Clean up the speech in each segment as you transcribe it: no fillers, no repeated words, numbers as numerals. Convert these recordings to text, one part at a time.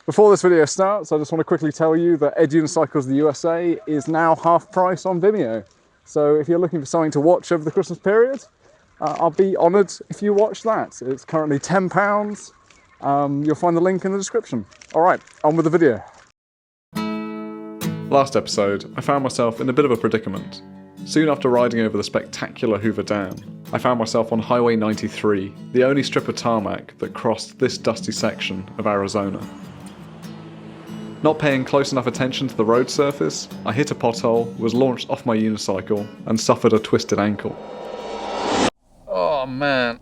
Before this video starts, I just want to quickly tell you that Ed Unicycles the USA is now half price on Vimeo. So if you're looking for something to watch over the Christmas period, I'll be honoured if you watch that. It's currently £10. You'll find the link in the description. Alright, on with the video. Last episode, I found myself in a bit of a predicament. Soon after riding over the spectacular Hoover Dam, I found myself on Highway 93, the only strip of tarmac that crossed this dusty section of Arizona. Not paying close enough attention to the road surface, I hit a pothole, was launched off my unicycle, and suffered a twisted ankle. Oh man.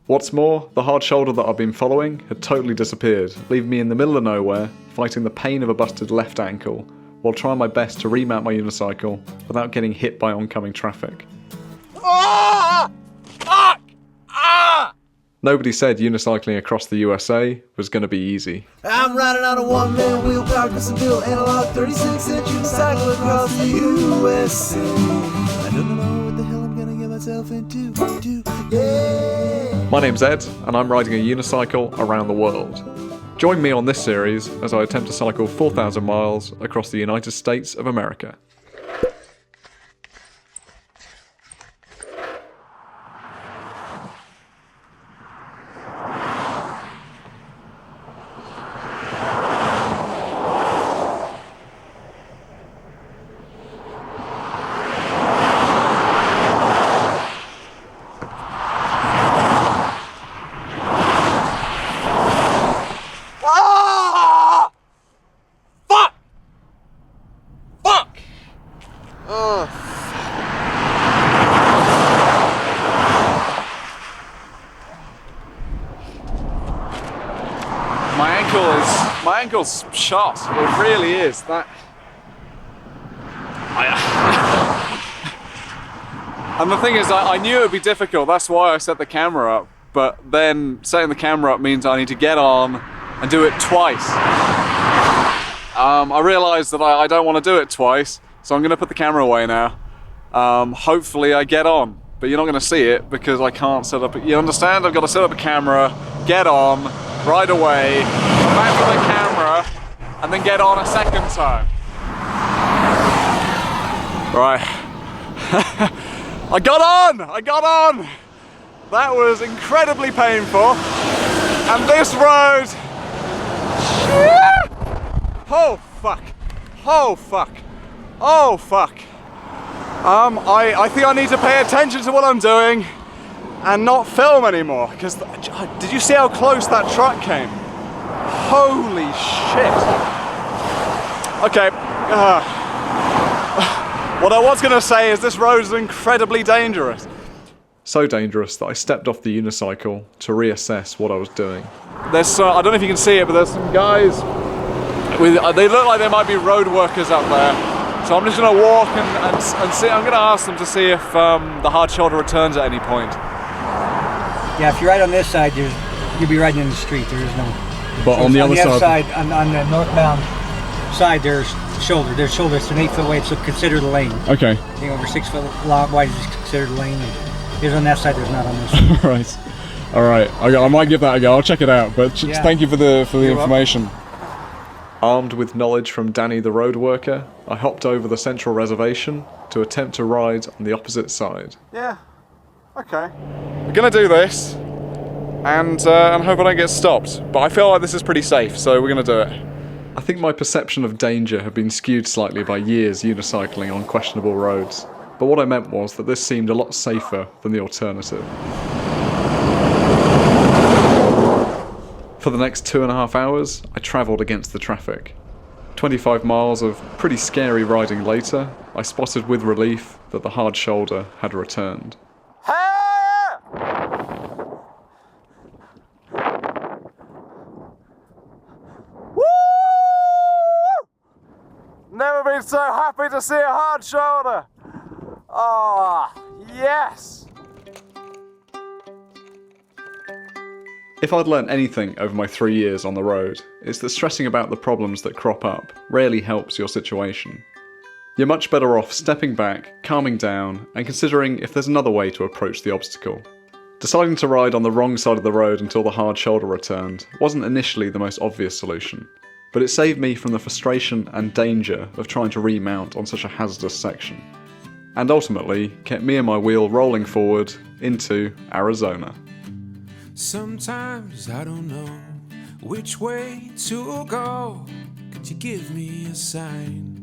What's more, the hard shoulder that I've been following had totally disappeared, leaving me in the middle of nowhere, fighting the pain of a busted left ankle, while trying my best to remount my unicycle without getting hit by oncoming traffic. Nobody said unicycling across the USA was going to be easy. I'm riding on a one-man wheel, powered Purcell analog 36-inch unicycle across the USA. I don't know what the hell I'm gonna get myself into. Yeah. My name's Ed, and I'm riding a unicycle around the world. Join me on this series as I attempt to cycle 4,000 miles across the United States of America. My ankle's shot. It really is. And the thing is, I knew it would be difficult. That's why I set the camera up. But then setting the camera up means I need to get on and do it twice. I realised that I don't want to do it twice, so I'm going to put the camera away now. Hopefully I get on, but you're not going to see it because I can't set up. You understand? I've got to set up a camera, get on, right away, come back to the camera, and then get on a second time. Right. I got on! That was incredibly painful. And this road... Oh fuck. I think I need to pay attention to what I'm doing and not film anymore, because did you see how close that truck came? Holy shit. Okay, what I was going to say is this road is incredibly dangerous. So dangerous that I stepped off the unicycle to reassess what I was doing. There's I don't know if you can see it, but there's some guys with, they look like they might be road workers up there. So I'm just going to walk and see. I'm going to ask them to see if the hard shoulder returns at any point. Yeah, if you're right on this side, you'll be riding in the street. There is no. But so on the other side, on the northbound side, there's shoulder. There's shoulder. It's an 8-foot wide, so consider the lane. Okay. Anything over 6 foot long wide is considered the lane. There's on that side. There's not on this side. Right. All right. I might give that a go. I'll check it out. But thank you for the information. Welcome. Armed with knowledge from Danny the road worker, I hopped over the central reservation to attempt to ride on the opposite side. Yeah. Okay. We're gonna do this, and hope I don't get stopped. But I feel like this is pretty safe, so we're gonna do it. I think my perception of danger had been skewed slightly by years unicycling on questionable roads. But what I meant was that this seemed a lot safer than the alternative. For the next 2.5 hours, I travelled against the traffic. 25 miles of pretty scary riding later, I spotted with relief that the hard shoulder had returned. Woo! Never been so happy to see a hard shoulder. Ah, yes! If I'd learnt anything over my 3 years on the road, it's that stressing about the problems that crop up rarely helps your situation. You're much better off stepping back, calming down, and considering if there's another way to approach the obstacle. Deciding to ride on the wrong side of the road until the hard shoulder returned wasn't initially the most obvious solution, but it saved me from the frustration and danger of trying to remount on such a hazardous section, and ultimately kept me and my wheel rolling forward into Arizona. Sometimes I don't know which way to go. Could you give me a sign?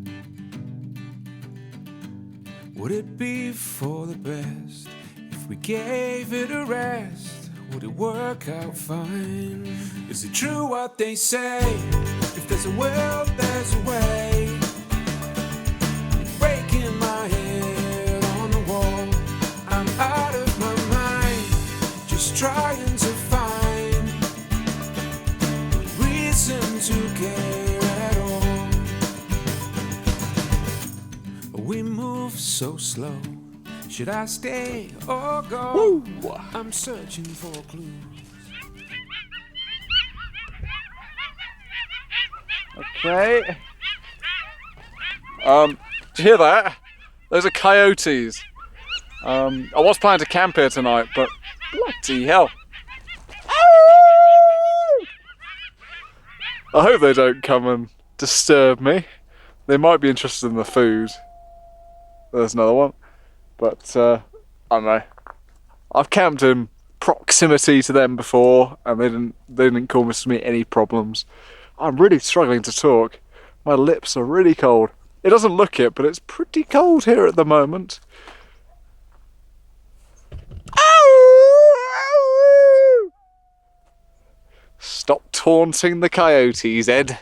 Would it be for the best if we gave it a rest? Would it work out fine? Is it true what they say? If there's a will, there's a way. Breaking my head on the wall, I'm out of my mind, just trying to find a reason to care at all. We move so slow. Should I stay or go? Woo. I'm searching for clues. Okay. Did you hear that? Those are coyotes. I was planning to camp here tonight, but bloody hell. I hope they don't come and disturb me. They might be interested in the food. There's another one. But, I don't know. I've camped in proximity to them before, and they didn't cause me any problems. I'm really struggling to talk. My lips are really cold. It doesn't look it, but it's pretty cold here at the moment. Stop taunting the coyotes, Ed.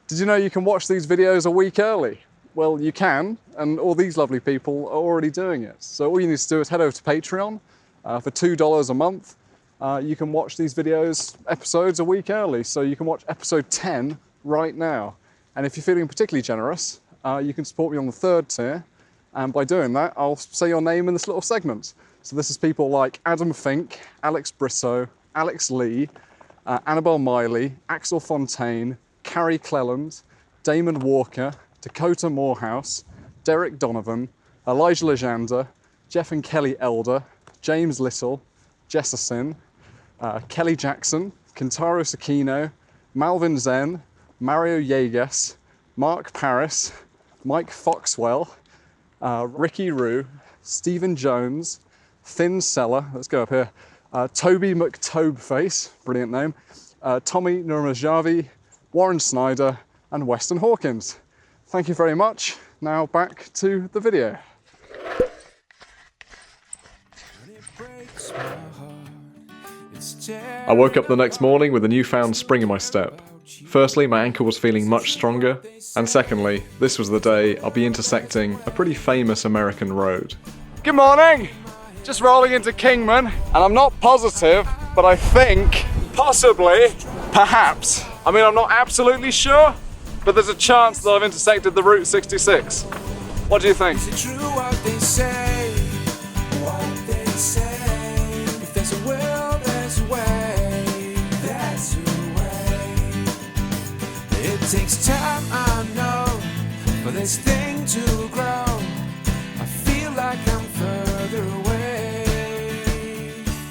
Did you know you can watch these videos a week early? Well, you can, and all these lovely people are already doing it. So all you need to do is head over to Patreon. For $2 a month, you can watch these episodes a week early. So you can watch episode 10 right now. And if you're feeling particularly generous, you can support me on the 3rd tier. And by doing that, I'll say your name in this little segment. So this is people like Adam Fink, Alex Brissot, Alex Lee, Annabelle Miley, Axel Fontaine, Carrie Cleland, Damon Walker, Dakota Morehouse, Derek Donovan, Elijah Legender, Geoff and Kelly Elder, James Little, Jessasin, Kelli Jackson, Kentaro Sakino, Malvin Zen, Mario Yegas, Mark Paris, Mike Foxwell, Ricky Rue, Stephen Jones, Thin Seller, let's go up here, Toby McTobeface, brilliant name, Tommy Nurmajavi, Warren Snyder, and Weston Hawkins. Thank you very much. Now back to the video. I woke up the next morning with a newfound spring in my step. Firstly, my ankle was feeling much stronger, and secondly, this was the day I'll be intersecting a pretty famous American road. Good morning! Just rolling into Kingman, and I'm not positive, but I think, possibly, perhaps, I mean I'm not absolutely sure, but there's a chance that I've intersected the Route 66. What do you think? Is it true what they say? What they say? If there's a will, there's a way. That's a way. It takes time, I know, for this thing to grow. I feel like I'm further away.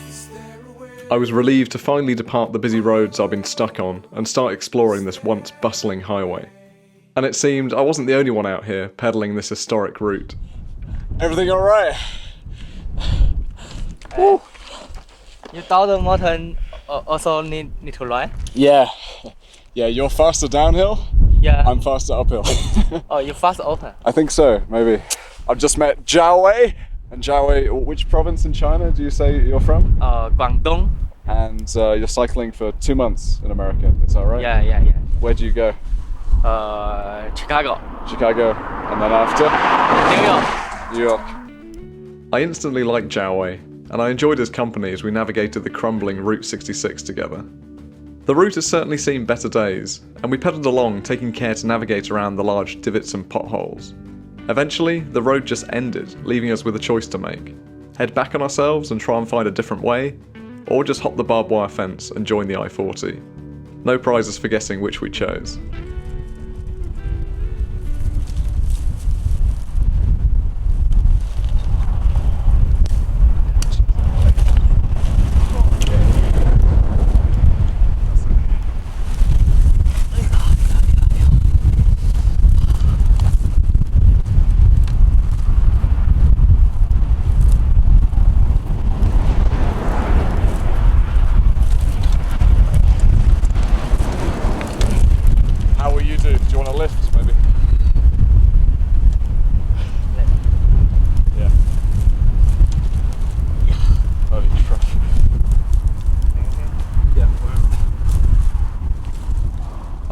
Is there a way? I was relieved to finally depart the busy roads I've been stuck on and start exploring this once bustling highway. And it seemed I wasn't the only one out here peddling this historic route. Everything alright? You thought the mountain also need to ride? Yeah. Yeah, you're faster downhill? Yeah. I'm faster uphill. Oh, you fast open? I think so, maybe. I've just met Jiawei. And Jiawei, which province in China do you say you're from? Guangdong. And you're cycling for 2 months in America, is that right? Yeah. Where do you go? Chicago. Chicago, and then after? New York. New York. I instantly liked Jiawei, and I enjoyed his company as we navigated the crumbling Route 66 together. The route has certainly seen better days, and we pedalled along taking care to navigate around the large divots and potholes. Eventually, the road just ended, leaving us with a choice to make. Head back on ourselves and try and find a different way, or just hop the barbed wire fence and join the I-40. No prizes for guessing which we chose.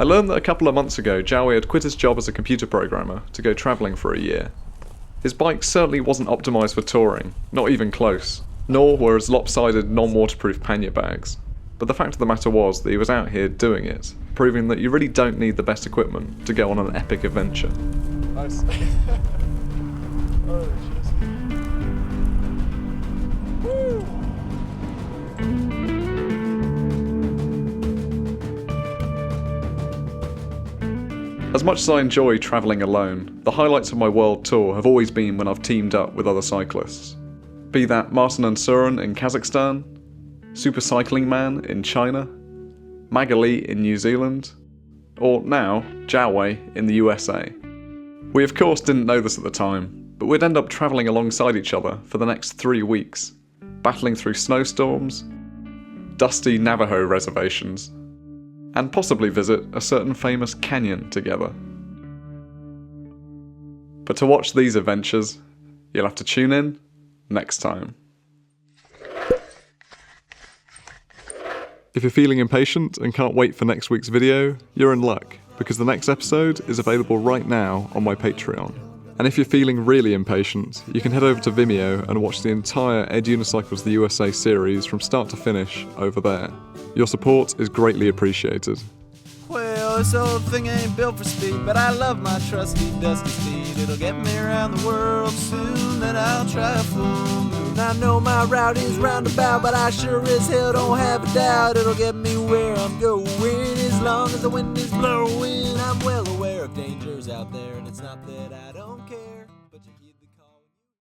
I learned that a couple of months ago, Jowie had quit his job as a computer programmer to go travelling for a year. His bike certainly wasn't optimised for touring, not even close, nor were his lopsided non-waterproof pannier bags. But the fact of the matter was that he was out here doing it, proving that you really don't need the best equipment to go on an epic adventure. Nice. Oh, shit. Woo! As much as I enjoy travelling alone, the highlights of my world tour have always been when I've teamed up with other cyclists. Be that Martin and Surin in Kazakhstan, Super Cycling Man in China, Magali in New Zealand, or now, Jowie in the USA. We of course didn't know this at the time, but we'd end up travelling alongside each other for the next 3 weeks, battling through snowstorms, dusty Navajo reservations, and possibly visit a certain famous canyon together. But to watch these adventures, you'll have to tune in next time. If you're feeling impatient and can't wait for next week's video, you're in luck, because the next episode is available right now on my Patreon. And if you're feeling really impatient, you can head over to Vimeo and watch the entire Ed Unicycles the USA series from start to finish over there. Your support is greatly appreciated. Well, this old thing ain't built for speed, but I love my trusty dusty steed. It'll get me around the world soon, then I'll try a full moon. I know my route is roundabout, but I sure as hell don't have a doubt. It'll get me where I'm going, as long as the wind is blowing. I'm well aware of dangers out there, and it's not that I don't care.